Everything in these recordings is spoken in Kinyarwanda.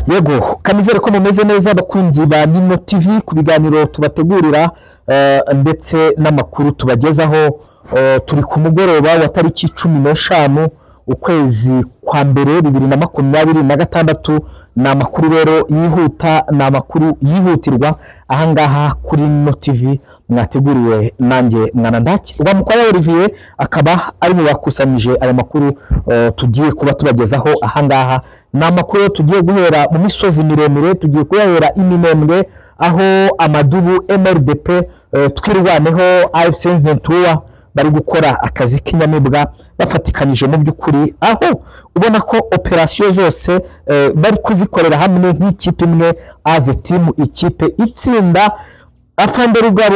Yego kamizere ko mumeze neza abakunzi ba Nino TV ku biganiro tubategurira ndetse n'amakuru tubagezaho. Turi ku mugoroba wa tariki 15 ukwezi kwa mbere 2026. Ni amakuru rero yihuta, ni amakuru yihutirwa ahangaha kuri Nino TV mwateguriwe nanjye Mwanandaki Ubamukora Olivier, akaba ari mu bakusanyije aya makuru tugiye kuba tubagezaho ahangaha. Ni amakuru tugiye guhera mu misozi miremire, tugiye kuyahera Iminembwe aho amadubu MRDP twirwaneho AFC M23 bari gukora akazi k'inyamibwa bafatikanije mu by'ukuri, aho ubona ko operasiyo zose bari kuzikorera hamwe nk'ikipe imwe as a team, ikipe itsinda. Afande Rugabo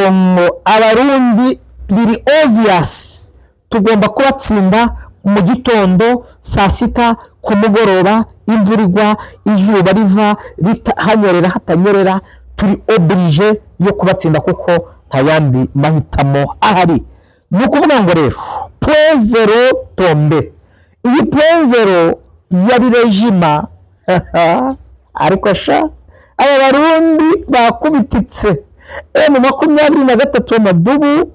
abarundi biri obvious tugomba kubatsinda mu gitondo saa sita ku mugoroba, imvura igwa izuba riva hanyerera hatanyerera, turi oblige yo kubatsinda kuko nta yandi mahitamo ahari. Ni ukuvuga ngo rero .0 tombe, iyi .0 yari regima ariko sha aba barundi bakubititse M23 amadubu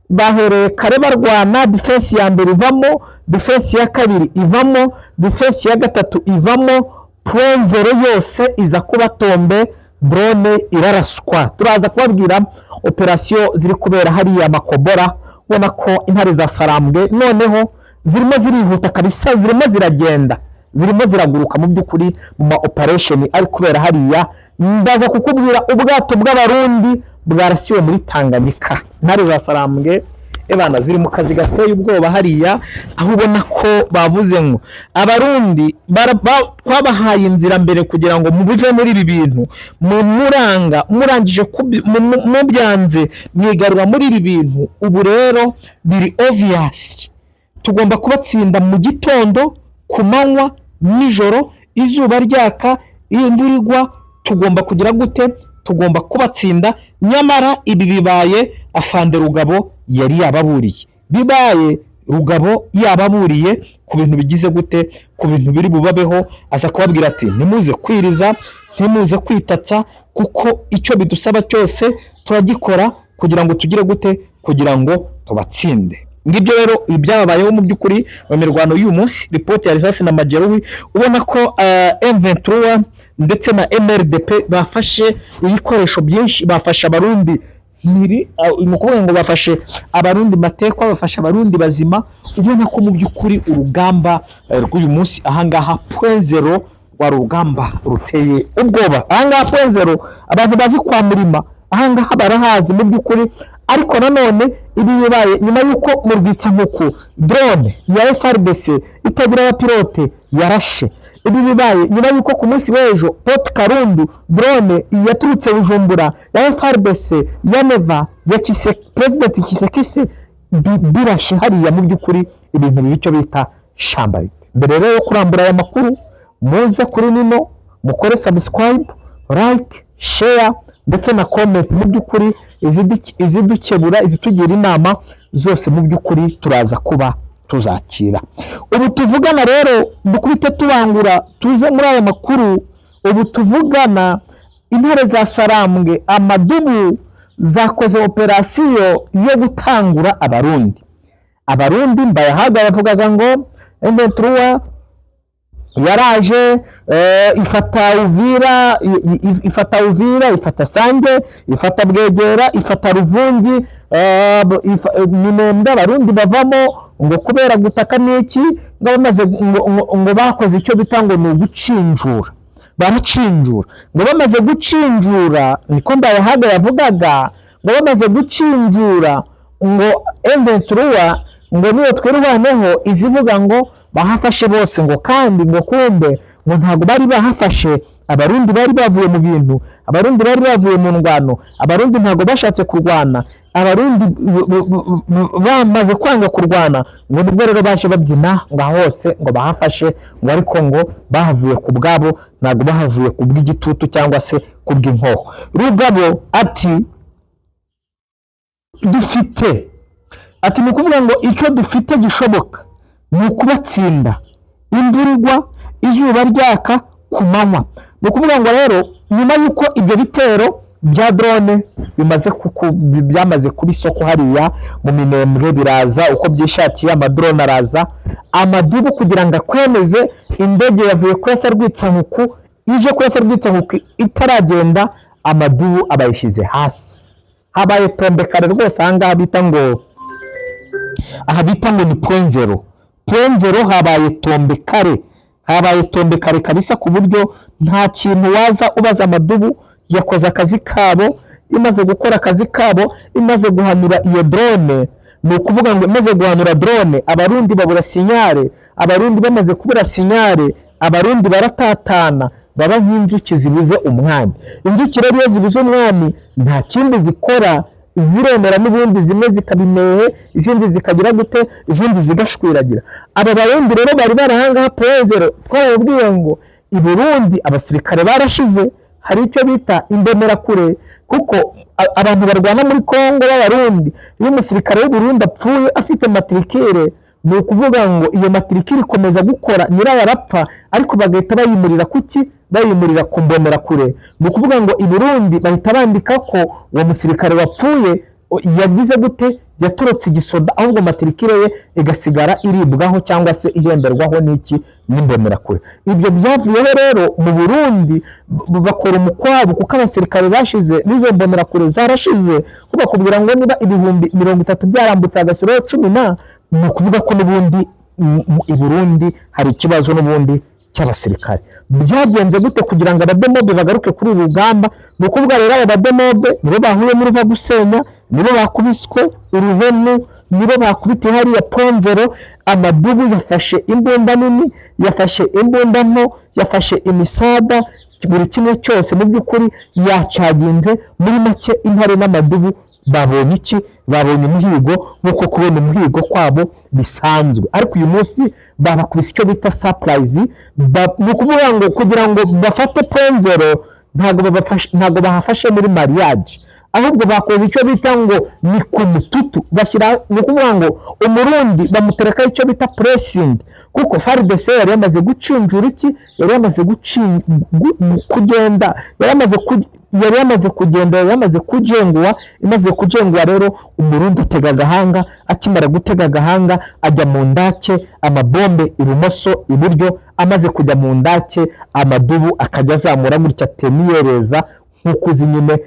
bahereye kare barwana. Defense ya mbere ivamo, defense ya kabiri ivamo, defense ya gatatu ivamo, .0 yose iza kuba tombe, drone iraraswa. Turaza kubabwira operasiyo ziri kubera hariya Makobora, ubona ko intare za Sarambwe noneho zirimo zirihuta kabisa, zirimo ziragenda, zirimo ziraguruka mu by'ukuri mu ma operation ari kubera hariya. Ndaza kukubwira ubwato bw'abarundi bwarasiwe muri Tanganyika. Intare za Sarambwe ebana ziri mu kazi gateye ubwoba hariya, aho ubona ko bavuze ngo abarundi twabahaye inzira mbere kugira ngo mubive muri ibi bintu, murangije mubyanze mwigarura muri ibi bintu. Ubu rero biri obvious tugomba kubatsinda mu gitondo, ku manywa, nijoro, izuba ryaka, imvura igwa, tugomba kugira gute? Tugomba kubatsinda. Nyamara ibi bibaye Afande Rugabo yari yababuriye, bibaye Rugabo yababuriye ku bintu bigize gute, ku bintu biri bubabeho. Aza kubabwira ati nimuze kwiriza, ntimuze kwitatsa, kuko icyo bidusaba cyose turagikora kugira ngo tugire gute, kugira ngo tubatsinde. Ngibyo rero ibyababayeho mu by'ukuri mu mirwano y'uyu munsi. Report ya Risasi na Majeruhi, ubona ko M23 ndetse na MRDP bafashe ibikoresho byinshi, bafasha abarundi ni ukuvuga ngo bafashe abarundi matekwa, bafasha abarundi bazima. Ubona ko mu by'ukuri urugamba rw'uyu munsi ahangaha .0 wa rugamba ruteye ubwoba. Ahangaha .0 abantu bazi kwa Murima ahangaha barahazi mu by'ukuri, ariko nanone ibi bibaye nyuma yuko mu Rwitsankuku drone ya FRDC itagira abapilote yarashe. Ibi bibaye nyuma yuko ku munsi w'ejo Port Karundu drone yaturutse Bujumbura ya FRDC ya Neva ya President Kisekise birashe hariya. Mu by'ukuri ibintu bibico bita shambarite. Mbere rero kurambura aya makuru, muze kuri Nino mukore subscribe, like, share ndetse na comment. Mu by'ukuri izidukebura, izitugira inama zose mu by'ukuri turaza kuba tuzakira. Ubu tuvugana rero dukubite tubangura tuze muri aya makuru. Ubu tuvugana intare za Sarambwe amadubu zakoze operasiyo yo gutangura abarundi mbayahaga yavugaga ngo M23 yaraje ifata Uvira, ifata Sange, ifata Bwegera, ifata Ruvungi, Minembwe abarundi bavamo ngo kubera gutaka n'iki, ngo bamaze ngo bakoze icyo bitango ni ugucinjura, baracinjura. Ngo bamaze gucinjura, niko Mbayahaga yavugaga, ngo bamaze gucinjura ngo M23 ngo niyo twirwaneho izivuga ngo bahafashe bose, ngo kandi ngo kumbe ngo ntago bari bahafashe. Abarundi bari bavuye mu bintu, abarundi bari bavuye mu ndwano, abarundi ntago bashatse kurwana, abarundi bamaze kwanga kurwana, ngo nibwo rero baje babyina ngo hose ngo bahafashe, ngo ariko ngo bahavuye ku bwabo, ntago bahavuye ku bw'igitutu cyangwa se ku bw'inkoho. Rugabo ati dufite, ati ni ukuvuga ngo icyo dufite gishoboka ni ukubatsinda, imvura igwa, izuba ryaka, ku manywa. Ni ukuvuga ngo rero nyuma y'uko ibyo bitero bya drone byamaze kuba isoko hariya mu Minembwe, biraza uko byishakiye, amadrone araza, amadubu kugira ngo akwemeze indege yavuye kurasa Rwitsankuku, ije kurasa Rwitsankuku itaragenda, amadubu abayishyize hasi. Habaye tombekare rwose, ahangaha bita ngo ni point zero, habaye tombekare kabisa, ku buryo nta kintu waza ubaza amadubu. Yakoze akazi kabo, imaze gukora akazi kabo, imaze guhanura iyo drone. Ni ukuvuga ngo imaze guhanura drone, abarundi babura sinyare, abarundi bamaze kubura sinyare, abarundi baratatana, baba nk'inzuki zibuze umwami. Inzuki rero iyo zibuze umwami nta kindi zikora, ziremera n'ubundi, zimwe zikabimehe, izindi zikagira gute, izindi zigashwiragira. Aba barundi rero bari barahangaha Point twababwiye ngo i Burundi abasirikare barashize, hari icyo bita imbonerakure, kuko abantu barwana muri Kongo b'abarundi, iyo umusirikare w'u Burundi apfuye afite matrikire, ni ukuvuga ngo iyo matrikire ikomeza gukora, nyirayo arapfa, ariko bagahita bayimurira kuki, bayimurira ku mbonerakure. Ni ukuvuga ngo i Burundi bahita bandika ko uwo musirikare wapfuye yagize gute, yatorotse igisoda, ahubwo matrikire ye igasigara iribwaho cyangwa se ihemberwaho n'iki, n'imbonerakure. Ibyo byavuyeho rero mu Burundi, bakora umukwabo, kuko abasirikare bashize n'izo mbonerakure zarashize, kuko bakubwira ngo niba ibihumbi 30 byarambutse agasiro 10, ni ukuvuga ko n'ubundi i Burundi hari ikibazo n'ubundi cy'abasirikare. Byagenze gute kugira ngo abademobe bagaruke kuri uru rugamba? Ni ukuvuga rero aba bademobe nibo bahuye muri ruva gusenya, nibo bakubiswe uruhenu, nibo bakubitiye hariya Point Zero. Amadubu yafashe imbunda nini, yafashe imbunda nto, yafashe imisada, buri kimwe cyose mu by'ukuri yacaginze. Muri make intare n'amadubu babonye iki? Babonye umuhigo, nk'uko kubona umuhigo kwabo bisanzwe, ariko uyu munsi babakubise icyo bita surprise. Ni ukuvuga ngo kugira ngo bafate Point Zero ntabwo bahafashe muri mariage, ahubwo bakoze icyo bita ngo ni ku mututu bashyira. Ni ukuvuga ngo umurundi bamutereka icyo bita pressing, kuko FARDC yari yamaze gucinjura iki, yari yamaze kugenda, yari yamaze kugengwa. Imaze kugengwa rero, umurundi atega agahanga, akimara gutega agahanga ajya mu ndake, amabombe ibumoso iburyo. Amaze kujya mu ndake, amadubu akajya azamura gutya atemiyereza, nk'uko uzi nyine,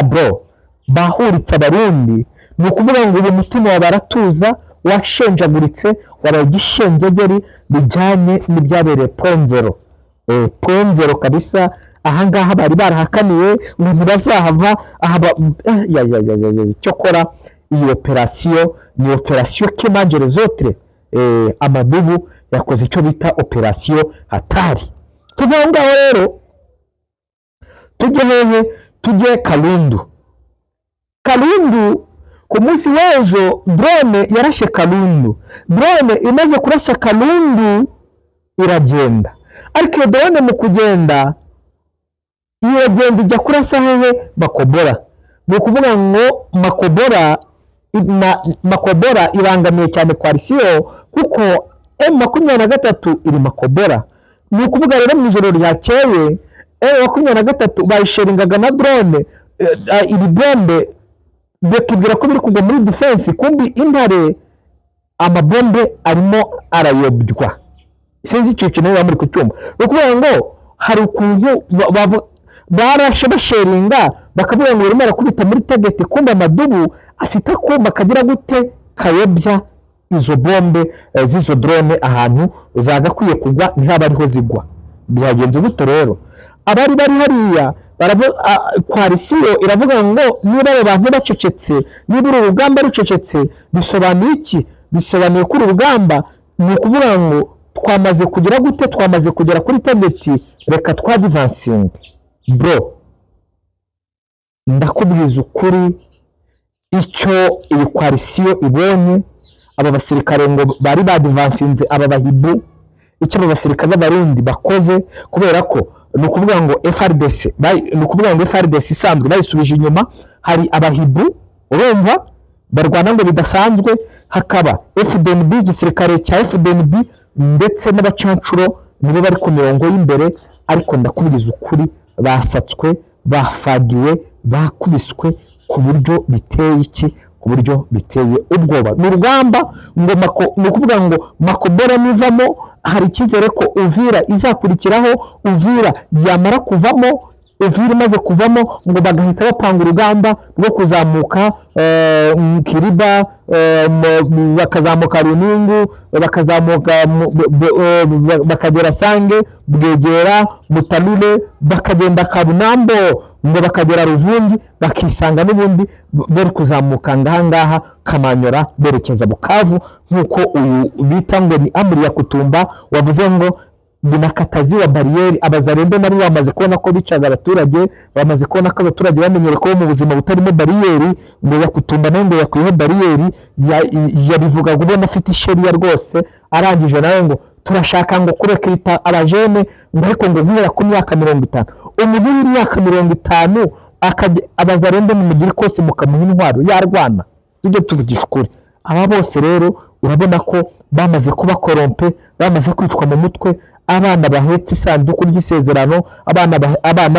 bro bahuritse abarundi. Ni ukuvuga ngo ubu mutima wa baratuza washenjaguritse, wabaye igishengegeri bijyanye n'ibyabereye Point Zero. Point Zero kabisa, ahangaha bari barahakaniwe ngo ntibazahava. Cyokora iyi operasiyo ni operasiyo kemangere zotre. Amadubu yakoze icyo bita operasiyo hatari. Tuva ngaho rero tujye Kalundu. Ku munsi w'ejo drone yarashe Kalundu. Drone imaze kurasa Kalundu iragenda, ariko iyo drone mu kugenda iragenda ijya kurasa hehe? Makobora. Ni ukuvuga ngo Makobora irangamiye cyane coalition, kuko M23 iri Makobora. Ni ukuvuga rero mu ijoro ryakeye M23 bayisheringaga na drone ibi bombe, bekibwira ko biri kugwa muri defense, kumbi intare amabombe arimo arayobywa. Sinzi icyo kintu bari ku cyumba. Ni ukuvuga ngo hari ukuntu barashe basheringa, bakavuga ngo barimo arakubita muri target, kumba amadubu afite akuma kagira gute, kayobya izo bombe z'izo drone ahantu zagakwiye kugwa, ntihaba ariho zigwa. Byagenze gute rero? Abari bari hariya coalition iravuga ngo niba abo bantu bacecetse, niba uru rugamba rucecetse, bisobanuye iki? Bisobanuye ko uru rugamba, ni ukuvuga ngo twamaze kugira gute, twamaze kugera kuri target, reka twadvancing. Bro, ndakubwiza ukuri, icyo iyi coalition ibonye, aba basirikare ngo bari badvancinze aba bahibu, icyo aba basirikare b'abarundi bakoze, kubera ko ni ukuvuga ngo FARDC isanzwe bayisubije inyuma. Hari abahibu urumva barwana ngo bidasanzwe, hakaba FDNB, igisirikare cya FDNB, ndetse n'abacancuro nibo bari ku mirongo y'imbere, ariko ndakubwiza ukuri basatswe, bafagiwe, bakubiswe ku buryo biteye iki, ku buryo biteye ubwoba. Ni urugamba ngo ni ukuvuga ngo Makobera nivamo hari icyizere ko Uvira izakurikiraho. Uvira yamara kuvamo, Uvira imaze kuvamo ngo bagahita bapanga urugamba rwo kuzamuka Kiriba, bakazamuka Runingu, bakazamuka bakagera Sange, Bwegera, Mutalule, bakagenda Kabunambo, ngo bakagera Ruvungi, bakisanga n'ubundi bari kuzamuka ngahangaha Kamanyora berekeza Bukavu, nk'uko uyu bita ngo ni Amuri ya Kutumba wavuze ngo binakatazi wa bariyeri. Abazarendo nabo bamaze kubona ko bicaga abaturage, bamaze kubona ko abaturage bamenyere ko mu buzima butarimo bariyeri, ngo Yakutumba nawe ngo yakwiyeho bariyeri, yabivuga ngo ubona afite isheriya rwose, arangije nawe ngo turashaka ngo kurekrita abajene, ngo ariko ngo guhera ku myaka 50. Umuntu w'imyaka 50 abazarendo mu mugiri kose mukamuha intwaro yarwana. Tujye tuvugisha ukuri, aba bose rero urabona ko bamaze kuba korompe, bamaze kwicwa mu mutwe. Abana bahetse isanduku ry'isezerano, abana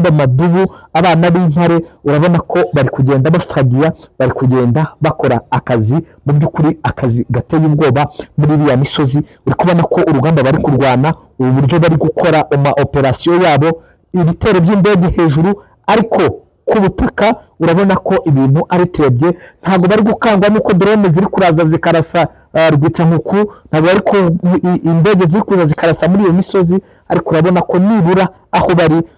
b'amadubu, abana b'intare, urabona ko bari kugenda bafagiya, bari kugenda bakora akazi, mu by'ukuri akazi gateye ubwoba muri iriya misozi. Uri kubona ko urugamba bari kurwana, ubu buryo bari gukora operasiyo yabo, ibitero by'indege hejuru, ariko ku butaka urabona ko ibintu ari trebye. Ntabwo bari gukangwa nuko drone ziri kuraza zikarasa Rwitsankuku, ntabwo ariko indege ziri kuza zikarasa muri iyo misozi, ariko urabona ko nibura aho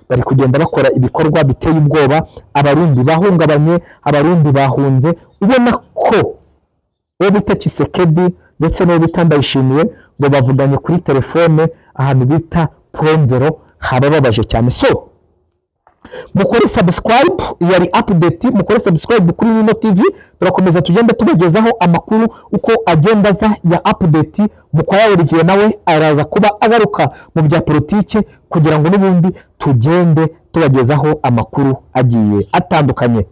bari kugenda bakora ibikorwa biteye ubwoba. Abarundi bahungabanye, abarundi bahunze, ubona ko uwo bita Kisekedi ndetse n'uwo bita Ndayishimiye ngo bavuganye kuri telefone ahantu bita Pronzero, hababaje cyane. So mukore subscribe, yari update, mukore subscribe kuri Nino TV. Turakomeza tugenda tubagezaho amakuru uko agenda za ya update. Mukwaya Olivier nawe araza kuba agaruka mu bya politike kugira ngo n'ubundi tugende tubagezaho amakuru agiye atandukanye.